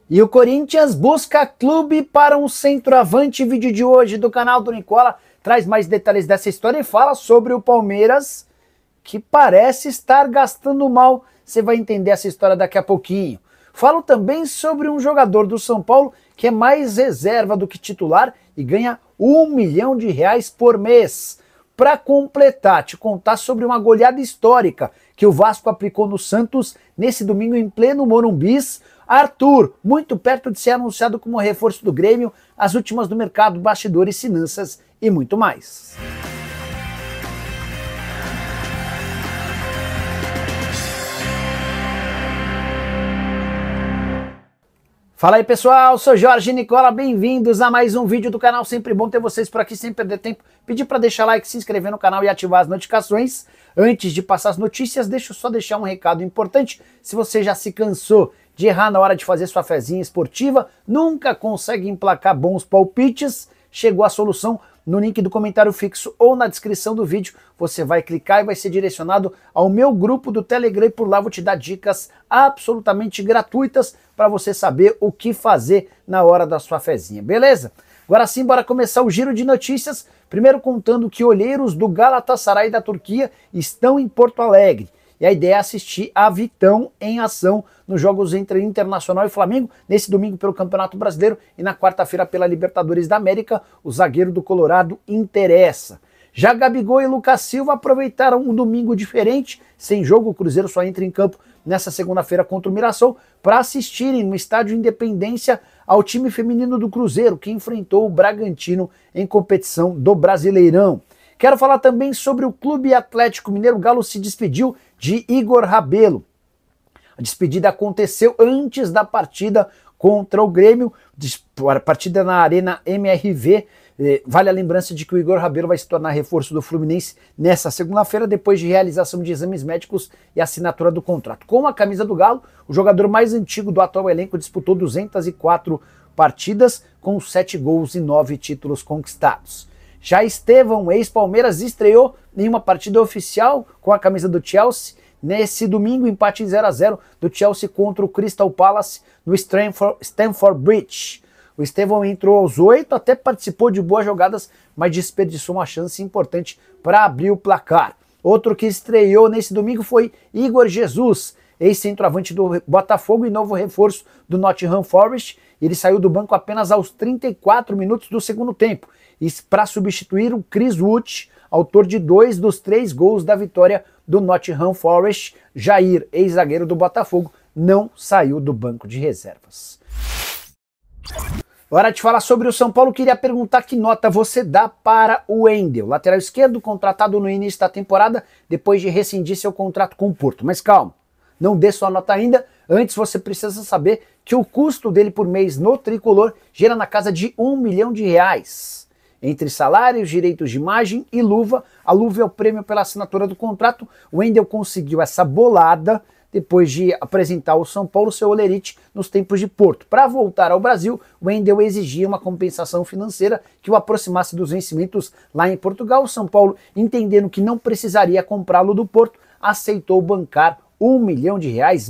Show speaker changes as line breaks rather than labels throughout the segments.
E o Corinthians busca clube para um centroavante. Vídeo de hoje do canal do Nicola traz mais detalhes dessa história e fala sobre o Palmeiras, que parece estar gastando mal. Você vai entender essa história daqui a pouquinho. Falo também sobre um jogador do São Paulo que é mais reserva do que titular e ganha R$1 milhão por mês. Para completar, te contar sobre uma goleada histórica que o Vasco aplicou no Santos nesse domingo em pleno Morumbis. Arthur, muito perto de ser anunciado como reforço do Grêmio, as últimas do mercado, bastidores, finanças e muito mais. Fala aí pessoal, sou Jorge Nicola, bem-vindos a mais um vídeo do canal, sempre bom ter vocês por aqui sem perder tempo. Pedir para deixar like, se inscrever no canal e ativar as notificações. Antes de passar as notícias, deixa eu só deixar um recado importante. Se você já se cansou de errar na hora de fazer sua fezinha esportiva, nunca consegue emplacar bons palpites, chegou a solução. No link do comentário fixo ou na descrição do vídeo, você vai clicar e vai ser direcionado ao meu grupo do Telegram. Por lá vou te dar dicas absolutamente gratuitas para você saber o que fazer na hora da sua fezinha, beleza? Agora sim, bora começar o giro de notícias. Primeiro contando que olheiros do Galatasaray da Turquia estão em Porto Alegre. E a ideia é assistir a Vitão em ação nos jogos entre Internacional e Flamengo, nesse domingo pelo Campeonato Brasileiro e na quarta-feira pela Libertadores da América. O zagueiro do Colorado interessa. Já Gabigol e Lucas Silva aproveitaram um domingo diferente, sem jogo. O Cruzeiro só entra em campo nessa segunda-feira contra o Mirassol para assistirem no Estádio Independência ao time feminino do Cruzeiro, que enfrentou o Bragantino em competição do Brasileirão. Quero falar também sobre o Clube Atlético Mineiro. O Galo se despediu de Igor Rabelo. A despedida aconteceu antes da partida contra o Grêmio, a partida na Arena MRV. Vale a lembrança de que o Igor Rabelo vai se tornar reforço do Fluminense nessa segunda-feira, depois de realização de exames médicos e assinatura do contrato. Com a camisa do Galo, o jogador mais antigo do atual elenco disputou 204 partidas, com 7 gols e 9 títulos conquistados. Já Estevão, ex-Palmeiras, estreou em uma partida oficial com a camisa do Chelsea. Nesse domingo, empate em 0-0 do Chelsea contra o Crystal Palace no Stamford Bridge. O Estevão entrou aos 8, até participou de boas jogadas, mas desperdiçou uma chance importante para abrir o placar. Outro que estreou nesse domingo foi Igor Jesus, ex-centroavante do Botafogo e novo reforço do Nottingham Forest. Ele saiu do banco apenas aos 34 minutos do segundo tempo, para substituir o Chris Wood, autor de 2 dos 3 gols da vitória do Nottingham Forest. Jair, ex-zagueiro do Botafogo, não saiu do banco de reservas. Hora de falar sobre o São Paulo. Queria perguntar que nota você dá para o Wendel, lateral esquerdo, contratado no início da temporada, depois de rescindir seu contrato com o Porto. Mas calma, não dê sua nota ainda. Antes você precisa saber que o custo dele por mês no Tricolor gira na casa de R$1 milhão. Entre salários, direitos de imagem e luva, a luva é o prêmio pela assinatura do contrato. O Wendel conseguiu essa bolada depois de apresentar ao São Paulo seu Olerite nos tempos de Porto. Para voltar ao Brasil, o Wendel exigia uma compensação financeira que o aproximasse dos vencimentos lá em Portugal. O São Paulo, entendendo que não precisaria comprá-lo do Porto, aceitou bancar R$1 milhão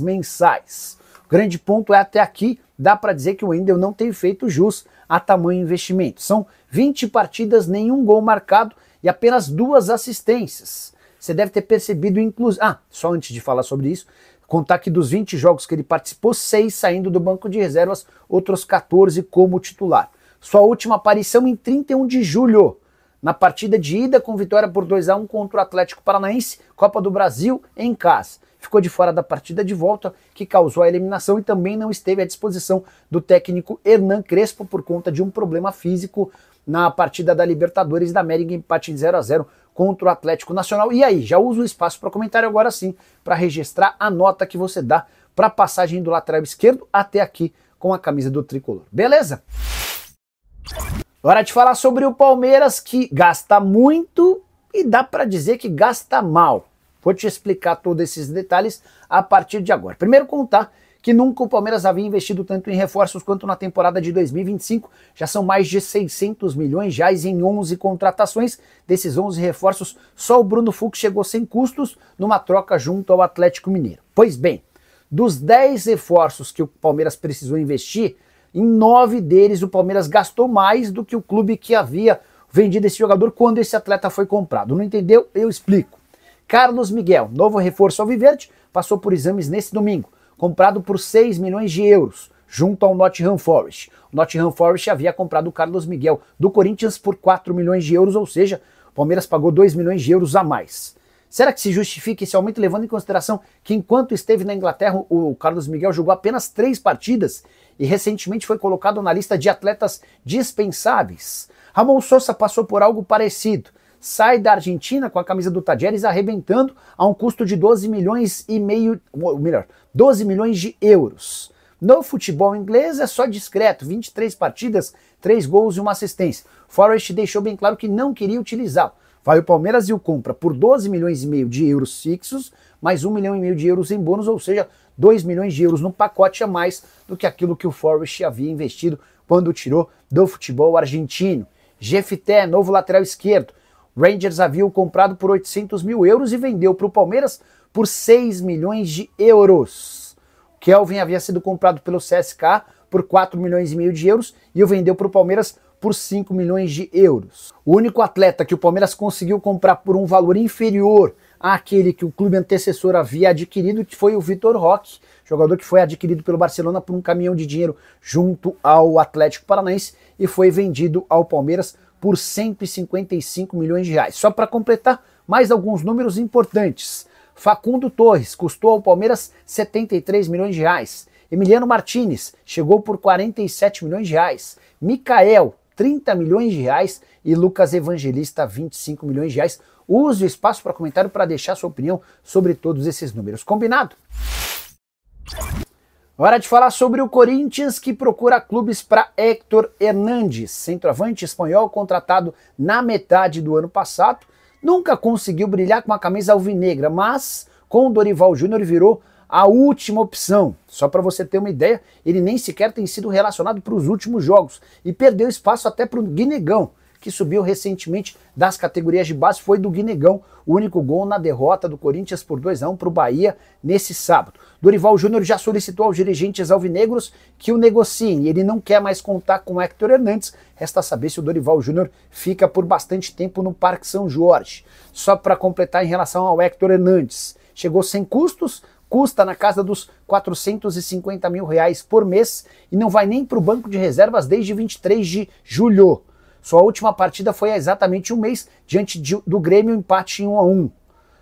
mensais. O grande ponto é, até aqui, dá para dizer que o Wendel não tem feito jus a tamanho investimento. São 20 partidas, nenhum gol marcado e apenas 2 assistências. Você deve ter percebido, inclusive... só antes de falar sobre isso, contar que dos 20 jogos que ele participou, 6 saindo do banco de reservas, outros 14 como titular. Sua última aparição em 31 de julho, na partida de ida com vitória por 2-1 contra o Atlético Paranaense, Copa do Brasil em casa. Ficou de fora da partida de volta, que causou a eliminação, e também não esteve à disposição do técnico Hernan Crespo por conta de um problema físico na partida da Libertadores da América, empate em 0-0 contra o Atlético Nacional. E aí, já uso o espaço para comentário agora sim, para registrar a nota que você dá para a passagem do lateral esquerdo até aqui com a camisa do Tricolor. Beleza? Hora de falar sobre o Palmeiras, que gasta muito e dá para dizer que gasta mal. Vou te explicar todos esses detalhes a partir de agora. Primeiro contar que nunca o Palmeiras havia investido tanto em reforços quanto na temporada de 2025. Já são mais de 600 milhões em 11 contratações. Desses 11 reforços, só o Bruno Fux chegou sem custos numa troca junto ao Atlético Mineiro. Pois bem, Dos 10 reforços que o Palmeiras precisou investir, em 9 deles o Palmeiras gastou mais do que o clube que havia vendido esse jogador quando esse atleta foi comprado. Não entendeu? Eu explico. Carlos Miguel, novo reforço alviverde, passou por exames nesse domingo, comprado por 6 milhões de euros, junto ao Nottingham Forest. O Nottingham Forest havia comprado o Carlos Miguel do Corinthians por 4 milhões de euros, ou seja, o Palmeiras pagou 2 milhões de euros a mais. Será que se justifica esse aumento levando em consideração que enquanto esteve na Inglaterra o Carlos Miguel jogou apenas 3 partidas e recentemente foi colocado na lista de atletas dispensáveis? Ramon Sosa passou por algo parecido. Sai da Argentina com a camisa do Talleres arrebentando a um custo de 12 milhões e meio, ou melhor, 12 milhões de euros. No futebol inglês é só discreto, 23 partidas, 3 gols e uma assistência. Forest deixou bem claro que não queria utilizá-lo. Vai o Palmeiras e o compra por 12 milhões e meio de euros fixos, mais 1 milhão e meio de euros em bônus, ou seja, 2 milhões de euros no pacote a mais do que aquilo que o Forest havia investido quando tirou do futebol argentino. Jefité, novo lateral esquerdo. Rangers havia o comprado por 800 mil euros e vendeu para o Palmeiras por 6 milhões de euros. Kelvin havia sido comprado pelo CSKA por 4 milhões e meio de euros e o vendeu para o Palmeiras por 5 milhões de euros. O único atleta que o Palmeiras conseguiu comprar por um valor inferior àquele que o clube antecessor havia adquirido foi o Vitor Roque, jogador que foi adquirido pelo Barcelona por um caminhão de dinheiro junto ao Atlético Paranaense e foi vendido ao Palmeiras por 155 milhões de reais. Só para completar, mais alguns números importantes. Facundo Torres custou ao Palmeiras 73 milhões de reais. Emiliano Martinez chegou por 47 milhões de reais. Mikael, 30 milhões de reais. E Lucas Evangelista, 25 milhões de reais. Use o espaço para comentário para deixar sua opinião sobre todos esses números. Combinado? Hora de falar sobre o Corinthians, que procura clubes para Héctor Hernández, centroavante espanhol contratado na metade do ano passado. Nunca conseguiu brilhar com a camisa alvinegra, mas com o Dorival Júnior virou a última opção. Só para você ter uma ideia, ele nem sequer tem sido relacionado para os últimos jogos e perdeu espaço até para o Guinegão, que subiu recentemente das categorias de base. Foi do Guinegão o único gol na derrota do Corinthians por 2-1 para o Bahia nesse sábado. Dorival Júnior já solicitou aos dirigentes alvinegros que o negociem e ele não quer mais contar com Héctor Hernández. Resta saber se o Dorival Júnior fica por bastante tempo no Parque São Jorge. Só para completar em relação ao Héctor Hernández, chegou sem custos, custa na casa dos 450 mil reais por mês e não vai nem para o banco de reservas desde 23 de julho. Sua última partida foi há exatamente um mês, diante do Grêmio, empate em 1-1.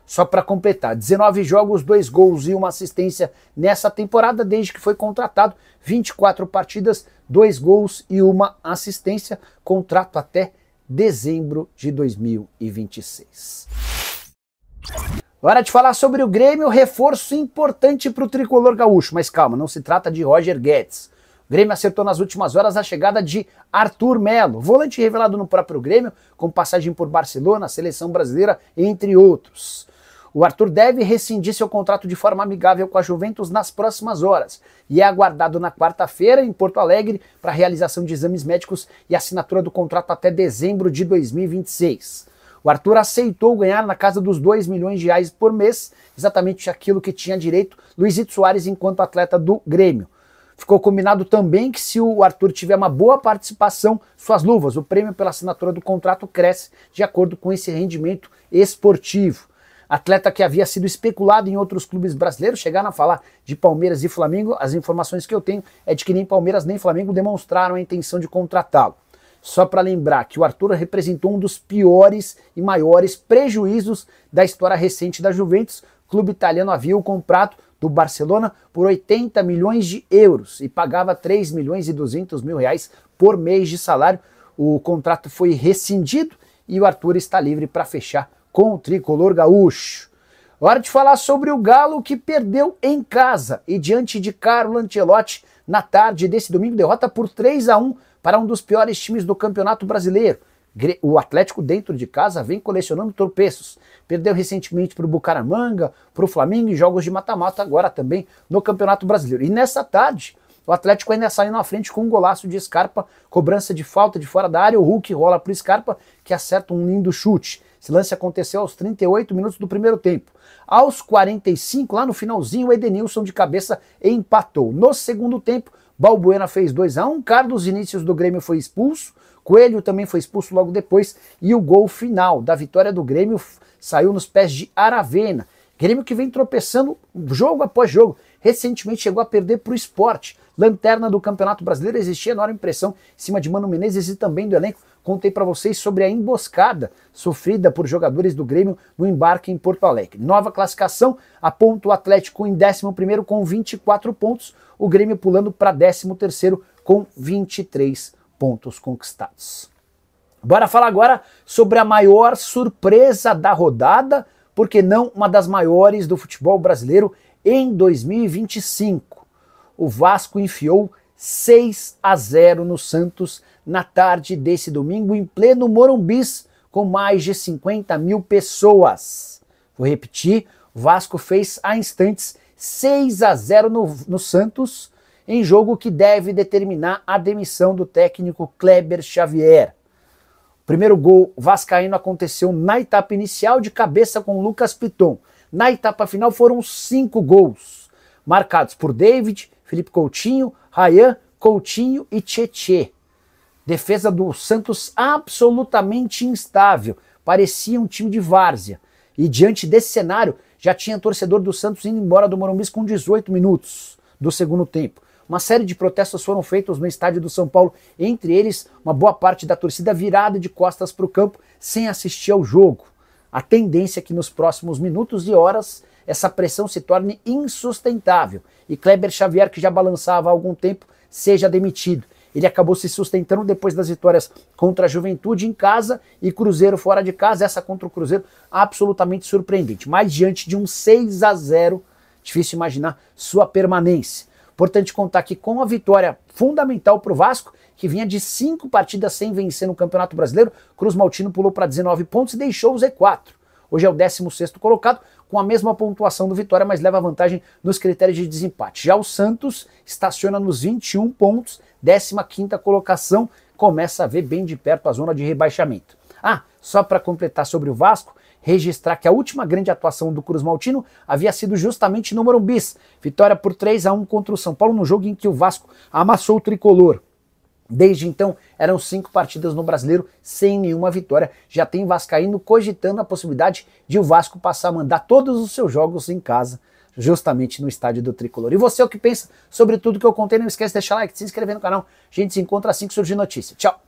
Só para completar, 19 jogos, 2 gols e uma assistência nessa temporada, desde que foi contratado, 24 partidas, 2 gols e uma assistência, contrato até dezembro de 2026. Hora de falar sobre o Grêmio, reforço importante para o tricolor gaúcho, mas calma, não se trata de Roger Guedes. O Grêmio acertou nas últimas horas a chegada de Arthur Melo, volante revelado no próprio Grêmio, com passagem por Barcelona, seleção brasileira, entre outros. O Arthur deve rescindir seu contrato de forma amigável com a Juventus nas próximas horas e é aguardado na quarta-feira em Porto Alegre para a realização de exames médicos e assinatura do contrato até dezembro de 2026. O Arthur aceitou ganhar na casa dos 2 milhões de reais por mês, exatamente aquilo que tinha direito Luizito Soares enquanto atleta do Grêmio. Ficou combinado também que se o Arthur tiver uma boa participação, suas luvas, o prêmio pela assinatura do contrato cresce de acordo com esse rendimento esportivo. Atleta que havia sido especulado em outros clubes brasileiros, chegaram a falar de Palmeiras e Flamengo, as informações que eu tenho é de que nem Palmeiras nem Flamengo demonstraram a intenção de contratá-lo. Só para lembrar que o Arthur representou um dos piores e maiores prejuízos da história recente da Juventus. O clube italiano havia o comprado do Barcelona por 80 milhões de euros e pagava 3 milhões e 200 mil reais por mês de salário. O contrato foi rescindido e o Arthur está livre para fechar com o tricolor gaúcho. Hora de falar sobre o Galo, que perdeu em casa e diante de Carlo Ancelotti na tarde desse domingo, derrota por 3-1 para um dos piores times do Campeonato Brasileiro. O Atlético dentro de casa vem colecionando tropeços. Perdeu recentemente para o Bucaramanga, para o Flamengo em jogos de mata-mata, agora também no Campeonato Brasileiro. E nessa tarde, o Atlético ainda saiu na frente com um golaço de Scarpa, cobrança de falta de fora da área, o Hulk rola para o Scarpa, que acerta um lindo chute. Esse lance aconteceu aos 38 minutos do primeiro tempo. Aos 45, lá no finalzinho, o Edenilson de cabeça empatou. No segundo tempo, Balbuena fez 2-1, Carlos Vinícius do Grêmio foi expulso, Coelho também foi expulso logo depois, e o gol final da vitória do Grêmio saiu nos pés de Aravena. Grêmio que vem tropeçando jogo após jogo. Recentemente chegou a perder para o Sport. Lanterna do Campeonato Brasileiro, existia enorme pressão em cima de Mano Menezes e também do elenco. Contei para vocês sobre a emboscada sofrida por jogadores do Grêmio no embarque em Porto Alegre. Nova classificação, aponta o Atlético em 11º com 24 pontos, o Grêmio pulando para 13º com 23 pontos conquistados. Bora falar agora sobre a maior surpresa da rodada, porque não uma das maiores do futebol brasileiro em 2025. O Vasco enfiou 6-0 no Santos na tarde desse domingo, em pleno Morumbis, com mais de 50 mil pessoas. Vou repetir, o Vasco fez há instantes 6-0 no Santos, em jogo que deve determinar a demissão do técnico Kleber Xavier. O primeiro gol vascaíno aconteceu na etapa inicial, de cabeça com Lucas Piton. Na etapa final foram 5 gols, marcados por David, Felipe Coutinho, Ryan, Coutinho e Tietê. Defesa do Santos absolutamente instável, parecia um time de várzea. E diante desse cenário, já tinha torcedor do Santos indo embora do Morumbi com 18 minutos do segundo tempo. Uma série de protestos foram feitos no estádio do São Paulo, entre eles uma boa parte da torcida virada de costas para o campo sem assistir ao jogo. A tendência é que nos próximos minutos e horas essa pressão se torne insustentável e Kleber Xavier, que já balançava há algum tempo, seja demitido. Ele acabou se sustentando depois das vitórias contra a Juventude em casa e Cruzeiro fora de casa. Essa contra o Cruzeiro absolutamente surpreendente. Mas diante de um 6-0, difícil imaginar sua permanência. Importante contar aqui com a vitória fundamental para o Vasco, que vinha de 5 partidas sem vencer no Campeonato Brasileiro. Cruz Maltino pulou para 19 pontos e deixou o Z4. Hoje é o 16º colocado, com a mesma pontuação do Vitória, mas leva vantagem nos critérios de desempate. Já o Santos estaciona nos 21 pontos, 15ª colocação, começa a ver bem de perto a zona de rebaixamento. Só para completar sobre o Vasco, registrar que a última grande atuação do Cruz Maltino havia sido justamente no Morumbi. Vitória por 3-1 contra o São Paulo, no jogo em que o Vasco amassou o tricolor. Desde então, eram 5 partidas no Brasileiro sem nenhuma vitória. Já tem vascaíno cogitando a possibilidade de o Vasco passar a mandar todos os seus jogos em casa, justamente no estádio do Tricolor. E você, o que pensa sobre tudo que eu contei? Não esquece de deixar like, de se inscrever no canal. A gente se encontra assim que surgir notícia. Tchau!